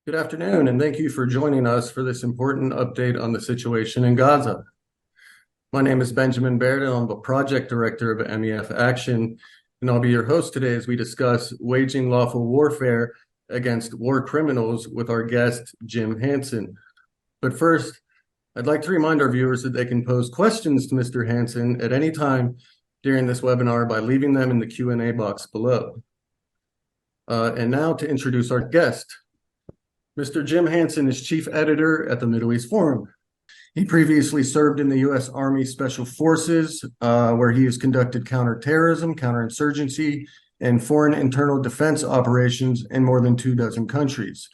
Good afternoon, and thank you for joining us for this important update on the situation in Gaza. My name is Benjamin Baird, and I'm the project director of MEF Action, and I'll be your host today as we discuss waging lawful warfare against war criminals with our guest, Jim Hanson. But first, I'd like to remind our viewers that they can pose questions to Mr. Hanson at any time during this webinar by leaving them in the Q&A box below. And now to introduce our guest. Mr. Jim Hanson is chief editor at the Middle East Forum. He previously served in the U.S. Army Special Forces, where he has conducted counterterrorism, counterinsurgency, and foreign internal defense operations in more than 24 countries.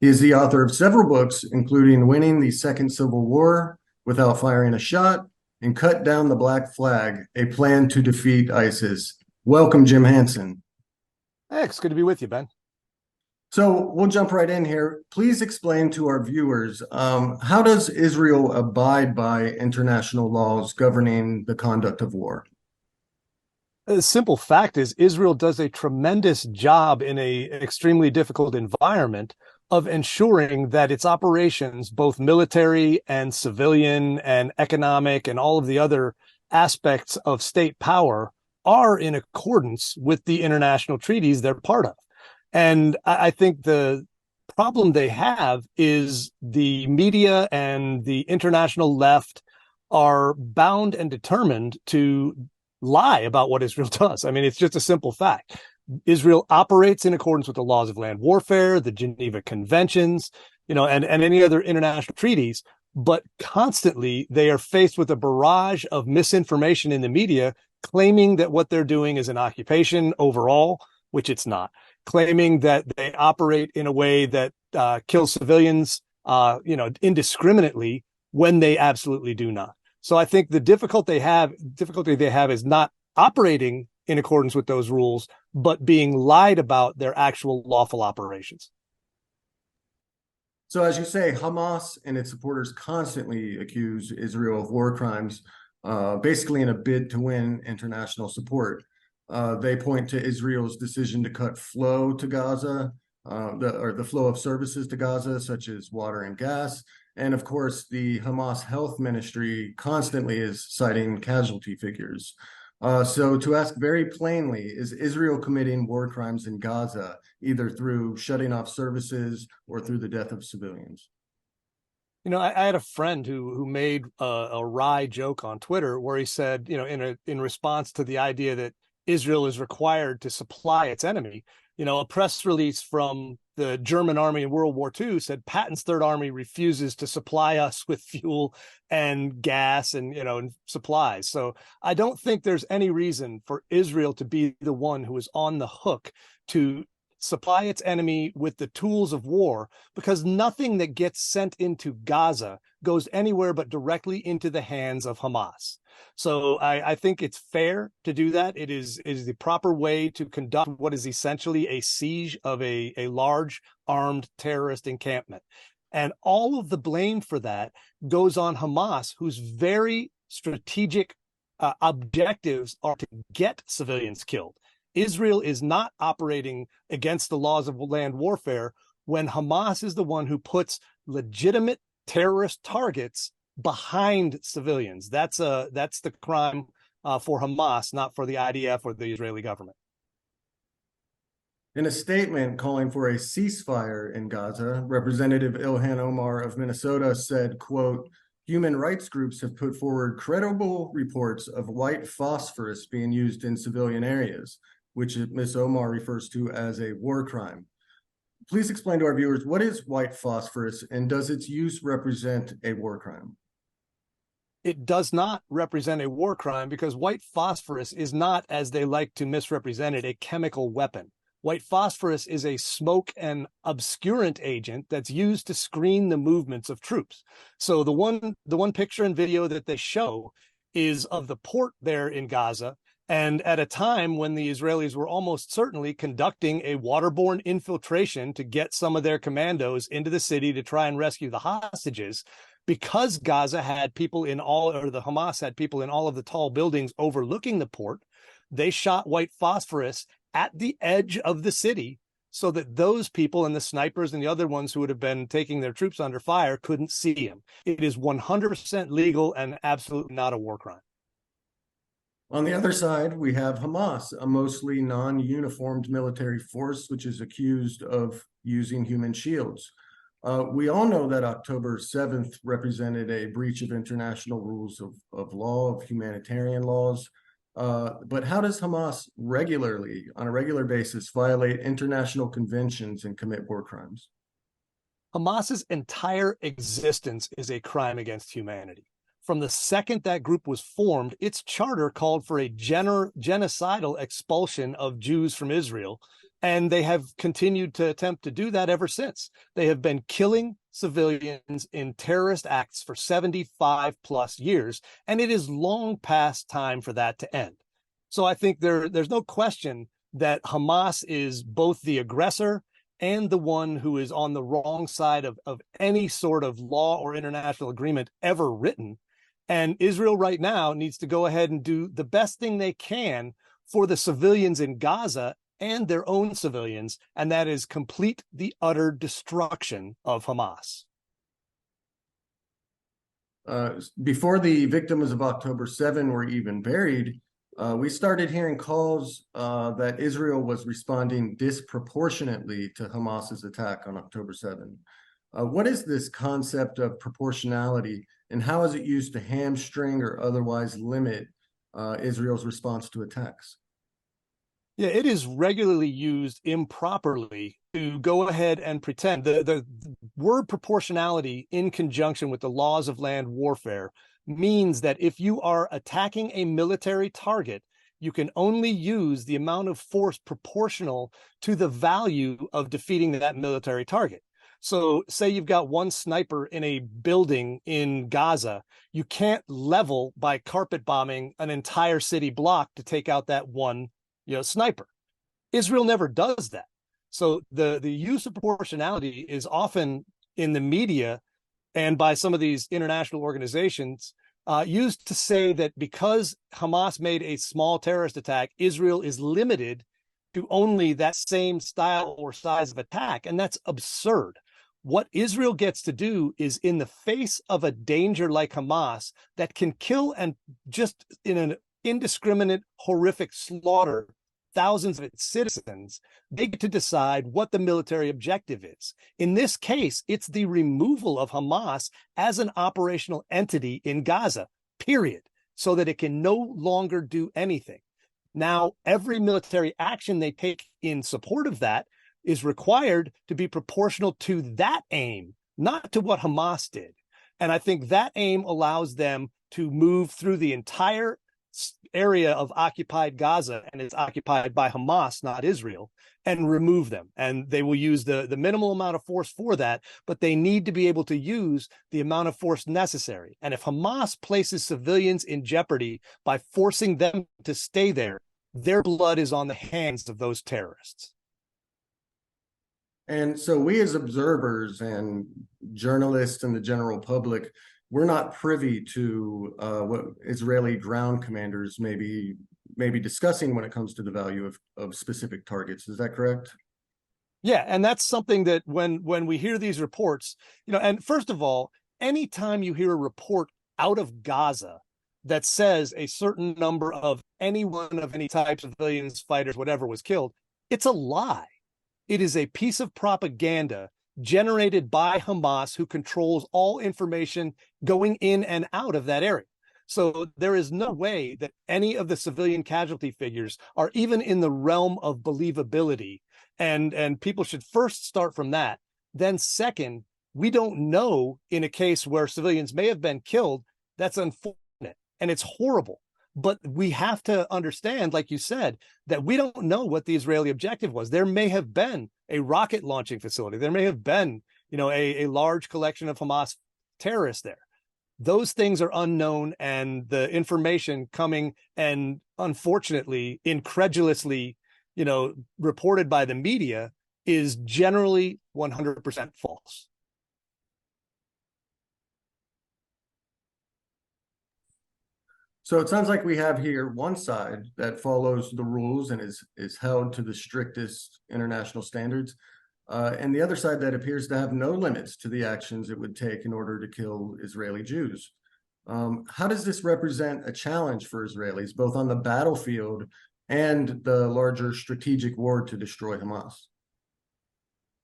He is the author of several books, including Winning the Second Civil War Without Firing a Shot and Cut Down the Black Flag, A Plan to Defeat ISIS. Welcome, Jim Hanson. Hey, it's good to be with you, Ben. So we'll jump right in here. Please explain to our viewers, how does Israel abide by international laws governing the conduct of war? The simple fact is Israel does a tremendous job in an extremely difficult environment of ensuring that its operations, both military and civilian and economic and all of the other aspects of state power, are in accordance with the international treaties they're part of. And I think the problem they have is the media and the international left are bound and determined to lie about what Israel does. I mean, it's just a simple fact. Israel operates in accordance with the laws of land warfare, the Geneva Conventions, and any other international treaties. But constantly they are faced with a barrage of misinformation in the media, claiming that what they're doing is an occupation overall, which it's not, claiming that they operate in a way that kills civilians, indiscriminately, when they absolutely do not. So I think the difficulty they have is not operating in accordance with those rules, but being lied about their actual lawful operations. So as you say, Hamas and its supporters constantly accuse Israel of war crimes, basically in a bid to win international support. They point to Israel's decision to cut flow to Gaza, the flow of services to Gaza, such as water and gas. And of course, the Hamas Health Ministry constantly is citing casualty figures. So to ask very plainly, is Israel committing war crimes in Gaza, either through shutting off services or through the death of civilians? I had a friend who made a wry joke on Twitter where he said, in response to the idea that Israel is required to supply its enemy, a press release from the German army in World War II said Patton's Third Army refuses to supply us with fuel and gas and supplies. So I don't think there's any reason for Israel to be the one who is on the hook to supply its enemy with the tools of war, because nothing that gets sent into Gaza goes anywhere but directly into the hands of Hamas. So I think it's fair to do that. It is the proper way to conduct what is essentially a siege of a large armed terrorist encampment. And all of the blame for that goes on Hamas, whose very strategic objectives are to get civilians killed. Israel is not operating against the laws of land warfare when Hamas is the one who puts legitimate terrorist targets behind civilians. That's the crime for Hamas, not for the IDF or the Israeli government. In a statement calling for a ceasefire in Gaza, Representative Ilhan Omar of Minnesota said, quote, "Human rights groups have put forward credible reports of white phosphorus being used in civilian areas, which Ms. Omar refers to as a war crime." Please explain to our viewers, what is white phosphorus and does its use represent a war crime? It does not represent a war crime because white phosphorus is not, as they like to misrepresent it, a chemical weapon. White phosphorus is a smoke and obscurant agent that's used to screen the movements of troops. So the one picture and video that they show is of the port there in Gaza. And at a time when the Israelis were almost certainly conducting a waterborne infiltration to get some of their commandos into the city to try and rescue the hostages, because Gaza had people in all, or the Hamas had people in all of the tall buildings overlooking the port, they shot white phosphorus at the edge of the city so that those people and the snipers and the other ones who would have been taking their troops under fire couldn't see him. It is 100% legal and absolutely not a war crime. On the other side, we have Hamas, a mostly non-uniformed military force, which is accused of using human shields. We all know that October 7th represented a breach of international rules of law, of humanitarian laws. But how does Hamas regularly, on a regular basis, violate international conventions and commit war crimes? Hamas's entire existence is a crime against humanity. From the second that group was formed, its charter called for a genocidal expulsion of Jews from Israel, and they have continued to attempt to do that ever since. They have been killing civilians in terrorist acts for 75 plus years, and it is long past time for that to end. So I think there's no question that Hamas is both the aggressor and the one who is on the wrong side of any sort of law or international agreement ever written. And Israel right now needs to go ahead and do the best thing they can for the civilians in Gaza and their own civilians, and that is complete the utter destruction of Hamas. Before the victims of October 7 were even buried, we started hearing calls that Israel was responding disproportionately to Hamas's attack on October 7. What is this concept of proportionality, and how is it used to hamstring or otherwise limit Israel's response to attacks? Yeah, it is regularly used improperly to go ahead and pretend. The word proportionality in conjunction with the laws of land warfare means that if you are attacking a military target, you can only use the amount of force proportional to the value of defeating that military target. So say you've got one sniper in a building in Gaza, you can't level by carpet bombing an entire city block to take out that one, sniper. Israel never does that. So the use of proportionality is often in the media and by some of these international organizations used to say that because Hamas made a small terrorist attack, Israel is limited to only that same style or size of attack. And that's absurd. What Israel gets to do is, in the face of a danger like Hamas that can kill and just in an indiscriminate, horrific slaughter thousands of its citizens, they get to decide what the military objective is. In this case, it's the removal of Hamas as an operational entity in Gaza, period, so that it can no longer do anything. Now, every military action they take in support of that is required to be proportional to that aim, not to what Hamas did. And I think that aim allows them to move through the entire area of occupied Gaza, and it's occupied by Hamas, not Israel, and remove them. And they will use the minimal amount of force for that, but they need to be able to use the amount of force necessary. And if Hamas places civilians in jeopardy by forcing them to stay there, their blood is on the hands of those terrorists. And so we as observers and journalists and the general public, we're not privy to what Israeli ground commanders may be discussing when it comes to the value of specific targets. Is that correct? Yeah, and that's something that when we hear these reports, and first of all, anytime you hear a report out of Gaza that says a certain number of anyone of any type, civilians, fighters, whatever, was killed, it's a lie. It is a piece of propaganda generated by Hamas, who controls all information going in and out of that area. So there is no way that any of the civilian casualty figures are even in the realm of believability. And people should first start from that. Then second, we don't know, in a case where civilians may have been killed, that's unfortunate and it's horrible. But we have to understand, like you said, that we don't know what the Israeli objective was. There may have been a rocket launching facility. There may have been, a large collection of Hamas terrorists there. Those things are unknown, and the information coming and unfortunately, incredulously, reported by the media is generally 100% false. So it sounds like we have here one side that follows the rules and is held to the strictest international standards, and the other side that appears to have no limits to the actions it would take in order to kill Israeli Jews. How does this represent a challenge for Israelis, both on the battlefield and the larger strategic war to destroy Hamas?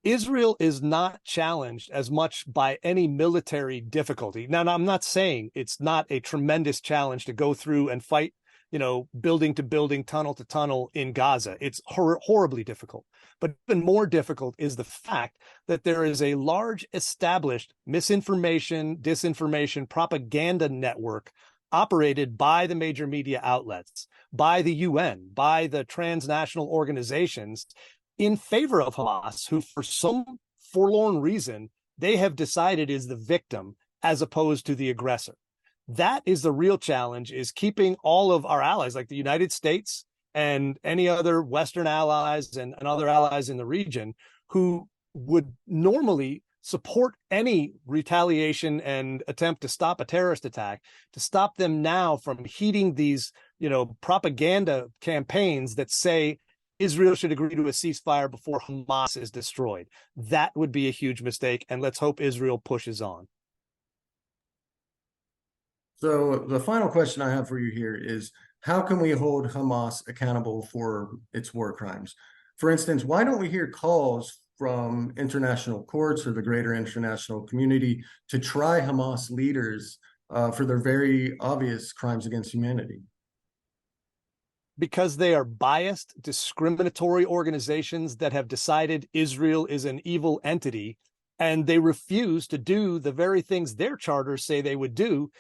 Israel is not challenged as much by any military difficulty. Now, I'm not saying it's not a tremendous challenge to go through and fight, building to building, tunnel to tunnel in Gaza. It's horribly difficult. But even more difficult is the fact that there is a large established misinformation, disinformation, propaganda network operated by the major media outlets, by the UN, by the transnational organizations in favor of Hamas, who for some forlorn reason, they have decided is the victim as opposed to the aggressor. That is the real challenge, is keeping all of our allies, like the United States and any other Western allies and other allies in the region, who would normally support any retaliation and attempt to stop a terrorist attack, to stop them now from heeding these, propaganda campaigns that say Israel should agree to a ceasefire before Hamas is destroyed. That would be a huge mistake, and let's hope Israel pushes on. So the final question I have for you here is, how can we hold Hamas accountable for its war crimes? For instance, why don't we hear calls from international courts or the greater international community to try Hamas leaders for their very obvious crimes against humanity? Because they are biased, discriminatory organizations that have decided Israel is an evil entity, and they refuse to do the very things their charters say they would do,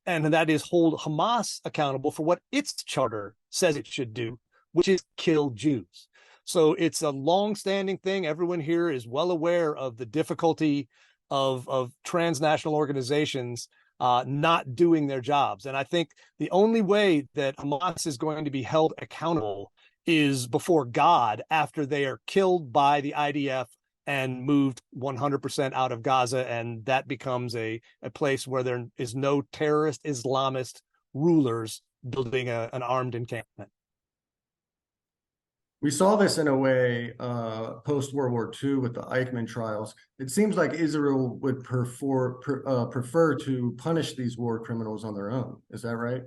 and that is hold Hamas accountable for what its charter says it should do, which is kill Jews. So it's a long-standing thing. Everyone here is well aware of the difficulty of transnational organizations not doing their jobs. And I think the only way that Hamas is going to be held accountable is before God, after they are killed by the IDF and moved 100% out of Gaza. And that becomes a place where there is no terrorist Islamist rulers building an armed encampment. We saw this in a way post-World War II with the Eichmann trials. It seems like Israel would prefer to punish these war criminals on their own. Is that right?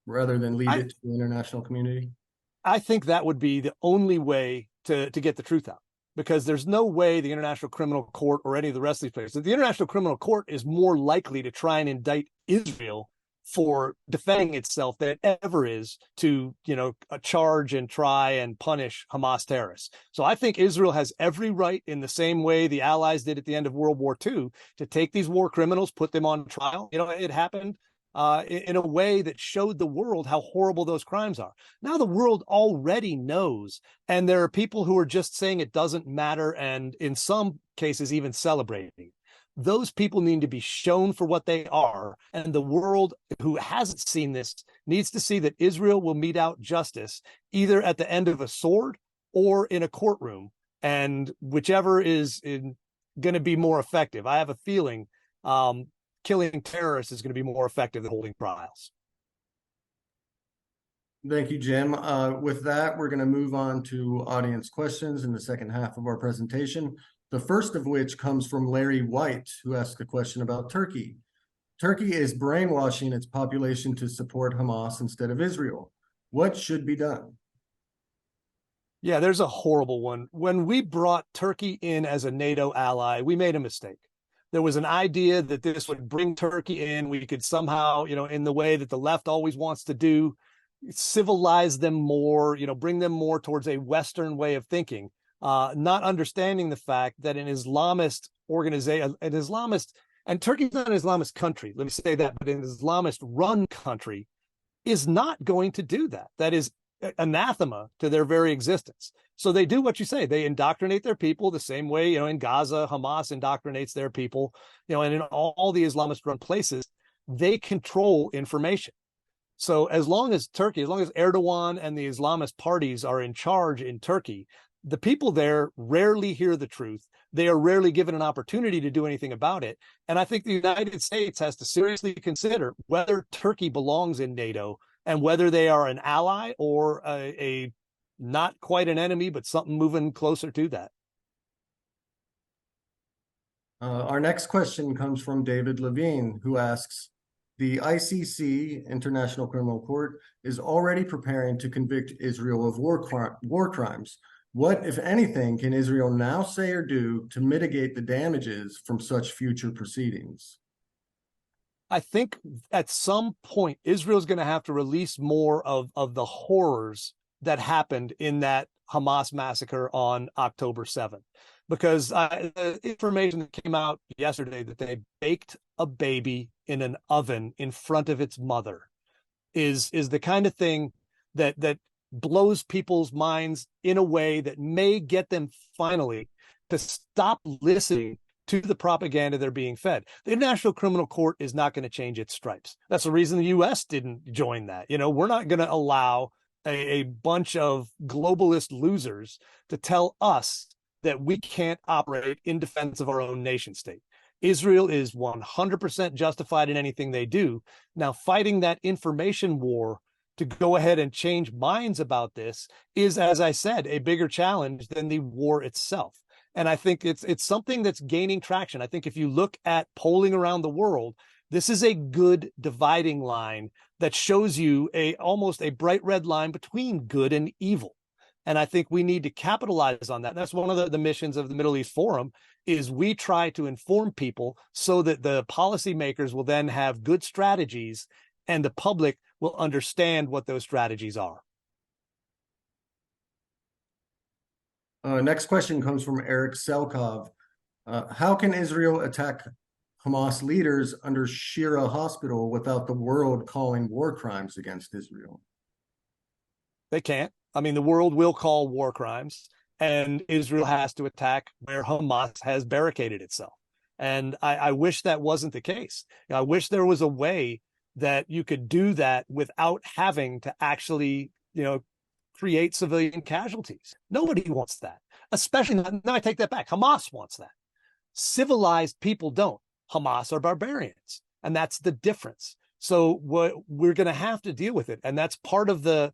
Rather than leave it to the international community? I think that would be the only way to get the truth out, because there's no way the International Criminal Court or any of the rest of these places, the International Criminal Court is more likely to try and indict Israel for defending itself than it ever is to, charge and try and punish Hamas terrorists. So I think Israel has every right, in the same way the Allies did at the end of World War II, to take these war criminals, put them on trial. It happened in a way that showed the world how horrible those crimes are. Now the world already knows, and there are people who are just saying it doesn't matter, and in some cases even celebrating. Those people need to be shown for what they are, and the world who hasn't seen this needs to see that Israel will mete out justice either at the end of a sword or in a courtroom, and whichever is going to be more effective. I have a feeling killing terrorists is going to be more effective than holding trials. Thank you, Jim. With that, we're going to move on to audience questions in the second half of our presentation. The first of which comes from Larry White, who asked a question about Turkey. Turkey is brainwashing its population to support Hamas instead of Israel. What should be done? Yeah, there's a horrible one. When we brought Turkey in as a NATO ally, we made a mistake. There was an idea that this would bring Turkey in. We could somehow, in the way that the left always wants to do, civilize them more, bring them more towards a Western way of thinking. Not understanding the fact that an Islamist organization, and Turkey's not an Islamist country, let me say that, but an Islamist run country is not going to do that. That is anathema to their very existence. So they do what you say. They indoctrinate their people the same way, in Gaza, Hamas indoctrinates their people, and in all the Islamist run places, they control information. So as long as Erdogan and the Islamist parties are in charge in Turkey, the people there rarely hear the truth. They are rarely given an opportunity to do anything about it. And I think the United States has to seriously consider whether Turkey belongs in NATO and whether they are an ally or a not quite an enemy, but something moving closer to that. Our next question comes from David Levine, who asks, the ICC, International Criminal Court, is already preparing to convict Israel of war crimes. What, if anything, can Israel now say or do to mitigate the damages from such future proceedings? I think at some point, Israel's going to have to release more of the horrors that happened in that Hamas massacre on October 7th. Because the information that came out yesterday that they baked a baby in an oven in front of its mother is the kind of thing that blows people's minds in a way that may get them finally to stop listening to the propaganda they're being fed. The International Criminal Court is not going to change its stripes. That's the reason the U.S. didn't join that. We're not going to allow a bunch of globalist losers to tell us that we can't operate in defense of our own nation state. Israel is 100% justified in anything they do. Now, fighting that information war to go ahead and change minds about this is, as I said, a bigger challenge than the war itself. And I think it's something that's gaining traction. I think if you look at polling around the world, this is a good dividing line that shows you almost a bright red line between good and evil. And I think we need to capitalize on that. That's one of the missions of the Middle East Forum is we try to inform people so that the policymakers will then have good strategies and the public will understand what those strategies are. Next question comes from Eric Selkov. How can Israel attack Hamas leaders under Shira Hospital without the world calling war crimes against Israel? They can't. I mean, the world will call war crimes, and Israel has to attack where Hamas has barricaded itself. And I wish that wasn't the case. I wish there was a way that you could do that without having to actually, create civilian casualties. Nobody wants that, especially now I take that back. Hamas wants that. Civilized people don't. Hamas are barbarians, and that's the difference. So what we're going to have to deal with it. And that's part of the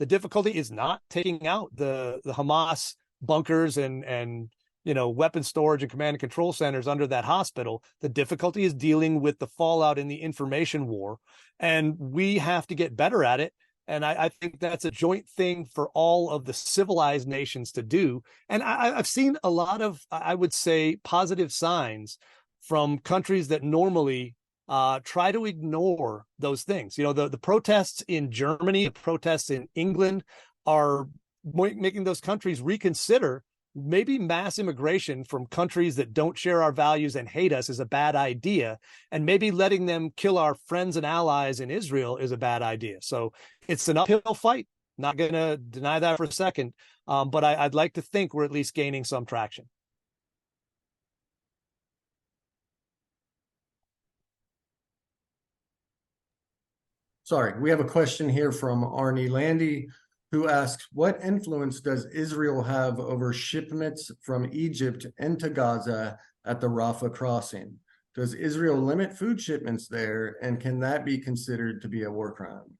difficulty is not taking out the Hamas bunkers and weapon storage and command and control centers under that hospital. The difficulty is dealing with the fallout in the information war. And we have to get better at it. And I think that's a joint thing for all of the civilized nations to do. And I've seen a lot of, I would say, positive signs from countries that normally try to ignore those things. The protests in Germany, the protests in England are making those countries reconsider maybe mass immigration from countries that don't share our values and hate us is a bad idea. And maybe letting them kill our friends and allies in Israel is a bad idea. So it's an uphill fight. Not going to deny that for a second. But I'd like to think we're at least gaining some traction. Sorry, we have a question here from Arnie Landy, who asks, what influence does Israel have over shipments from Egypt into Gaza at the Rafa Crossing? Does Israel limit food shipments there, and can that be considered to be a war crime?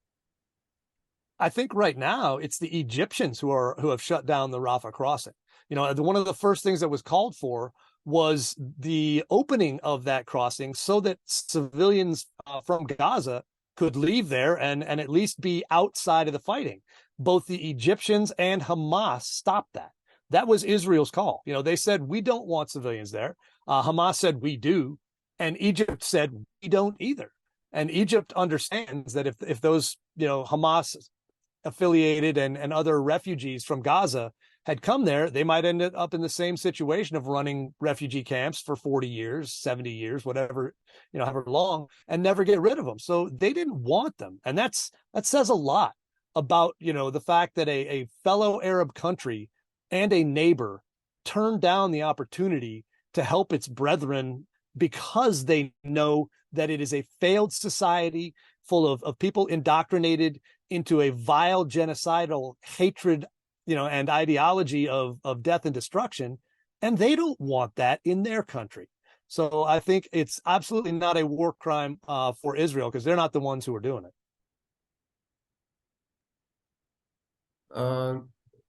I think right now it's the Egyptians who have shut down the Rafa Crossing. One of the first things that was called for was the opening of that crossing so that civilians from Gaza could leave there and at least be outside of the fighting. Both the Egyptians and Hamas stopped that. That was Israel's call. They said, we don't want civilians there. Hamas said, we do. And Egypt said, we don't either. And Egypt understands that if those, Hamas affiliated and other refugees from Gaza had come there, they might end up in the same situation of running refugee camps for 40 years, 70 years, whatever, however long, and never get rid of them. So they didn't want them. And that says a lot about, the fact that a fellow Arab country and a neighbor turned down the opportunity to help its brethren because they know that it is a failed society full of people indoctrinated into a vile genocidal hatred and ideology of death and destruction, and they don't want that in their country. So I think it's absolutely not a war crime for Israel, because they're not the ones who are doing it.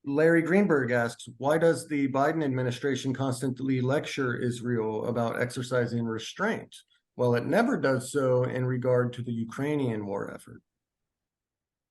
Larry Greenberg asks, why does the Biden administration constantly lecture Israel about exercising restraint, while it never does so in regard to the Ukrainian war effort?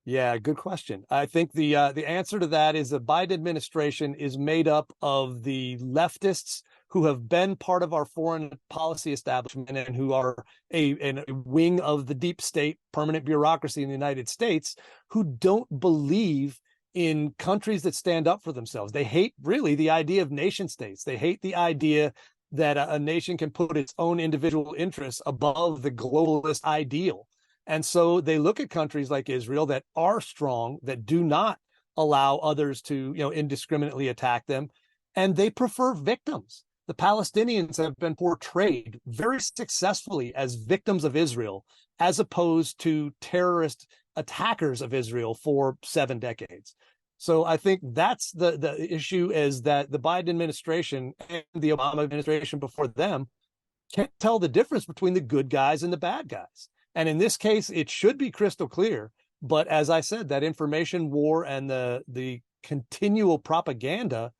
Yeah, good question. I think the answer to that is the Biden administration is made up of the leftists who have been part of our foreign policy establishment and who are a wing of the deep state permanent bureaucracy in the United States, who don't believe in countries that stand up for themselves. They hate really the idea of nation states. They hate the idea that a nation can put its own individual interests above the globalist ideal. And so they look at countries like Israel that are strong, that do not allow others to, indiscriminately attack them, and they prefer victims. The Palestinians have been portrayed very successfully as victims of Israel, as opposed to terrorist attackers of Israel for 7 decades. So I think that's the issue, is that the Biden administration and the Obama administration before them can't tell the difference between the good guys and the bad guys. And in this case, it should be crystal clear. But as I said, that information war and the continual propaganda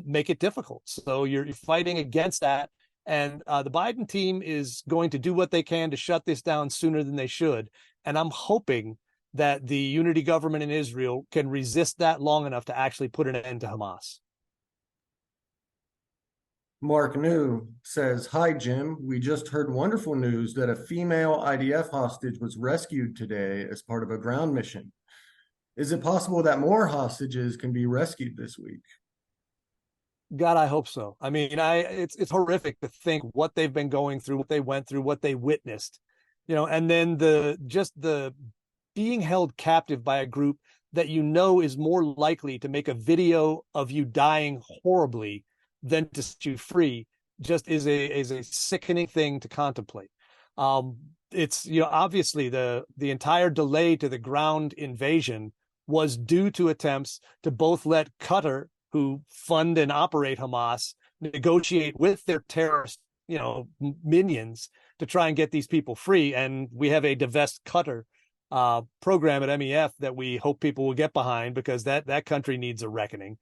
make it difficult. So you're fighting against that. And the Biden team is going to do what they can to shut this down sooner than they should. And I'm hoping that the unity government in Israel can resist that long enough to actually put an end to Hamas. Mark New says, hi, Jim. We just heard wonderful news that a female IDF hostage was rescued today as part of a ground mission. Is it possible that more hostages can be rescued this week? God, I hope so. I mean, it's horrific to think what they've been going through, what they went through, what they witnessed, and then the being held captive by a group that is more likely to make a video of you dying horribly than to set you free, just is a sickening thing to contemplate. It's obviously the entire delay to the ground invasion was due to attempts to both let Qatar, who fund and operate Hamas, negotiate with their terrorist minions to try and get these people free. And we have a divest Qatar program at MEF that we hope people will get behind, because that country needs a reckoning.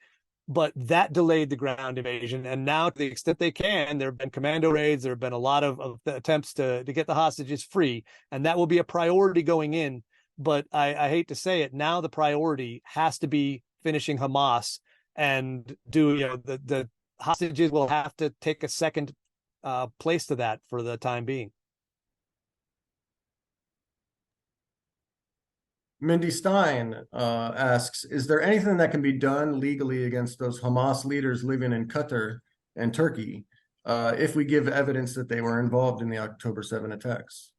But that delayed the ground invasion. And now, to the extent they can, there have been commando raids. There have been a lot of attempts to get the hostages free. And that will be a priority going in. But I hate to say it, now the priority has to be finishing Hamas, and the hostages will have to take a second place to that for the time being. Mindy Stein asks, is there anything that can be done legally against those Hamas leaders living in Qatar and Turkey if we give evidence that they were involved in the October 7 attacks?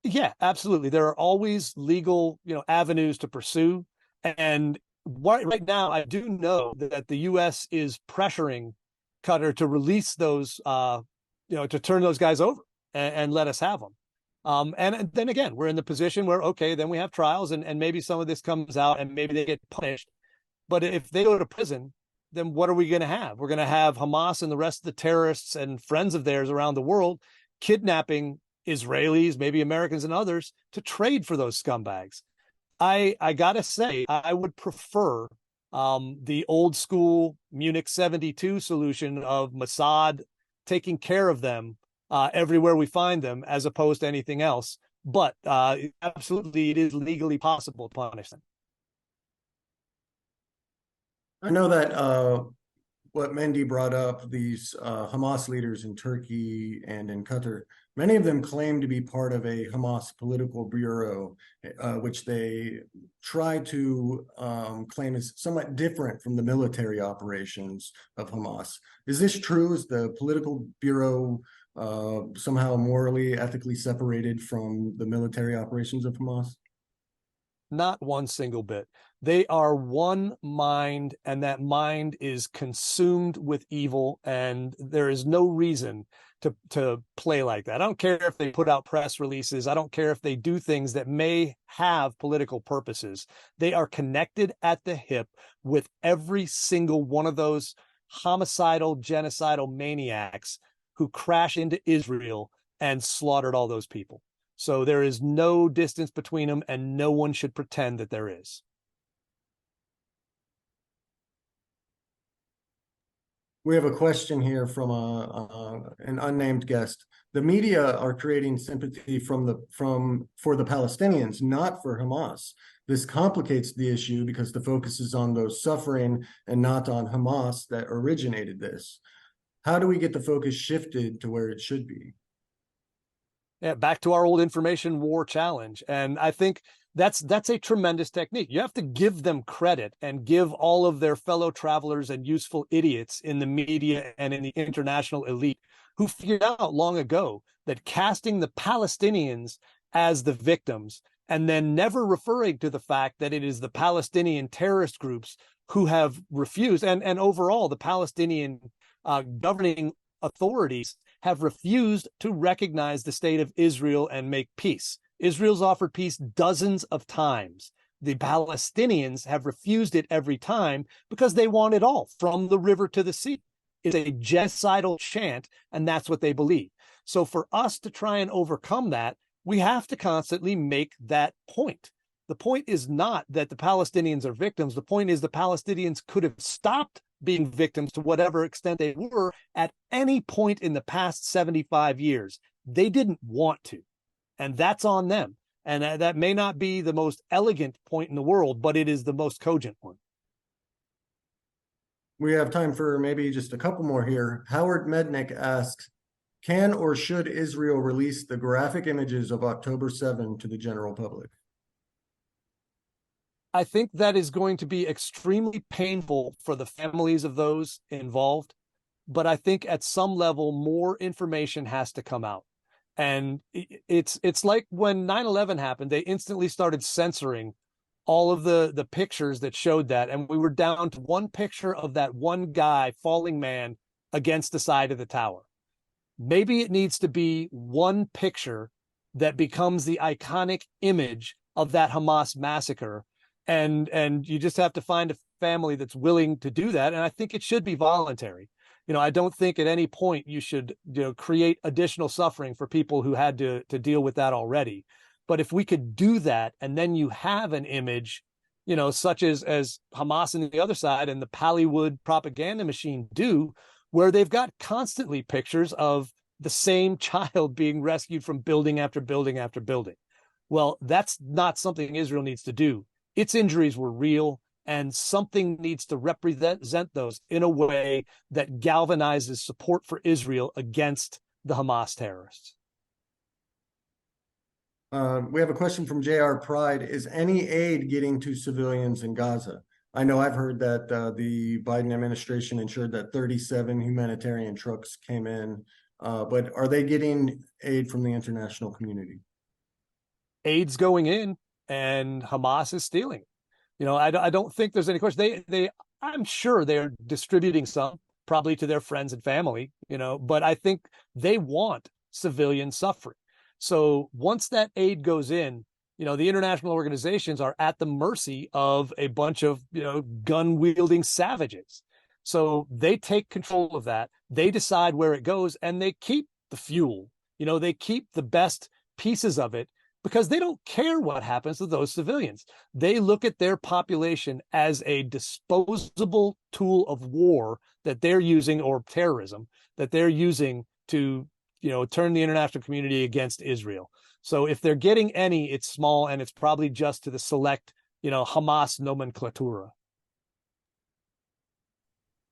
Yeah, absolutely. There are always legal, avenues to pursue. And right now, I do know that the U.S. is pressuring Qatar to release those, to turn those guys over and let us have them. And then again, we're in the position where, okay, then we have trials and maybe some of this comes out and maybe they get punished. But if they go to prison, then what are we going to have? We're going to have Hamas and the rest of the terrorists and friends of theirs around the world kidnapping Israelis, maybe Americans and others, to trade for those scumbags. I got to say, I would prefer the old school Munich 72 solution of Mossad taking care of them everywhere we find them, as opposed to anything else. But absolutely, it is legally possible to punish them. I know that what Mendy brought up, these Hamas leaders in Turkey and in Qatar, many of them claim to be part of a Hamas political bureau, which they try to claim is somewhat different from the military operations of Hamas. Is this true? Is the political bureau somehow morally, ethically separated from the military operations of Hamas? Not one single bit. They are one mind, and that mind is consumed with evil, and there is no reason to play like that. I don't care if they put out press releases. I don't care if they do things that may have political purposes. They are connected at the hip with every single one of those homicidal, genocidal maniacs who crash into Israel and slaughtered all those people. So there is no distance between them, and no one should pretend that there is. We have a question here from an unnamed guest. The media are creating sympathy for the Palestinians, not for Hamas. This complicates the issue because the focus is on those suffering and not on Hamas that originated this. How do we get the focus shifted to where it should be? Yeah, back to our old information war challenge. And I think that's a tremendous technique. You have to give them credit and give all of their fellow travelers and useful idiots in the media and in the international elite who figured out long ago that casting the Palestinians as the victims and then never referring to the fact that it is the Palestinian terrorist groups who have refused, and overall the Palestinian governing authorities have refused to recognize the state of Israel and make peace. Israel's offered peace dozens of times. The Palestinians have refused it every time because they want it all, from the river to the sea. It's a genocidal chant, and that's what they believe. So for us to try and overcome that, we have to constantly make that point. The point is not that the Palestinians are victims. The point is the Palestinians could have stopped being victims to whatever extent they were at any point in the past 75 years. They didn't want to, and that's on them. And that may not be the most elegant point in the world, but it is the most cogent one. We have time for maybe just a couple more here. Howard Mednick asks, can or should Israel release the graphic images of October 7 to the general public? I think that is going to be extremely painful for the families of those involved. But I think at some level, more information has to come out. And it's like when 9/11 happened, they instantly started censoring all of the pictures that showed that. And we were down to one picture of that one guy, falling man, against the side of the tower. Maybe it needs to be one picture that becomes the iconic image of that Hamas massacre. And you just have to find a family that's willing to do that. And I think it should be voluntary. I don't think at any point you should, create additional suffering for people who had to deal with that already. But if we could do that, and then you have an image, such as Hamas and the other side and the Pallywood propaganda machine do, where they've got constantly pictures of the same child being rescued from building after building after building. Well, that's not something Israel needs to do. Its injuries were real, and something needs to represent those in a way that galvanizes support for Israel against the Hamas terrorists. We have a question from JR Pride. Is any aid getting to civilians in Gaza? I know I've heard that the Biden administration ensured that 37 humanitarian trucks came in, but are they getting aid from the international community? Aid's going in, and Hamas is stealing. I don't think there's any question. I'm sure they're distributing some, probably to their friends and family, but I think they want civilian suffering. So once that aid goes in, the international organizations are at the mercy of a bunch of, gun-wielding savages. So they take control of that. They decide where it goes, and they keep the fuel. They keep the best pieces of it because they don't care what happens to those civilians. They look at their population as a disposable tool of war that they're using, or terrorism, that they're using to, turn the international community against Israel. So if they're getting any, it's small, and it's probably just to the select, Hamas nomenclatura.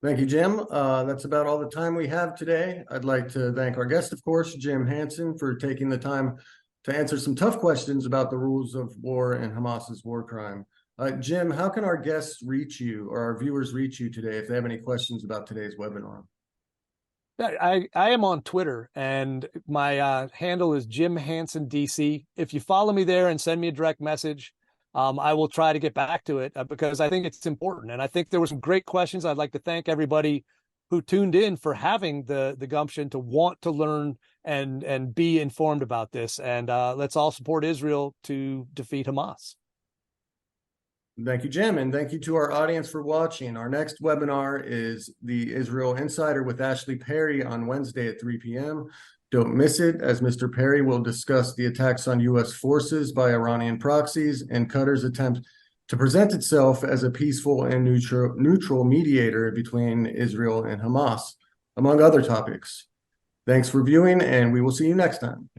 Thank you, Jim. That's about all the time we have today. I'd like to thank our guest, of course, Jim Hanson, for taking the time to answer some tough questions about the rules of war and Hamas's war crime. Jim, how can our guests reach you, or our viewers reach you today if they have any questions about today's webinar? I am on Twitter, and my handle is Jim Hanson DC. If you follow me there and send me a direct message, I will try to get back to it because I think it's important. And I think there were some great questions. I'd like to thank everybody who tuned in for having the gumption to want to learn and be informed about this. And let's all support Israel to defeat Hamas. Thank you, Jim, and thank you to our audience for watching. Our next webinar is the Israel Insider with Ashley Perry on Wednesday at 3 p.m. Don't miss it, as Mr. Perry will discuss the attacks on U.S. forces by Iranian proxies and Qatar's attempt to present itself as a peaceful and neutral mediator between Israel and Hamas, among other topics. Thanks for viewing, and we will see you next time.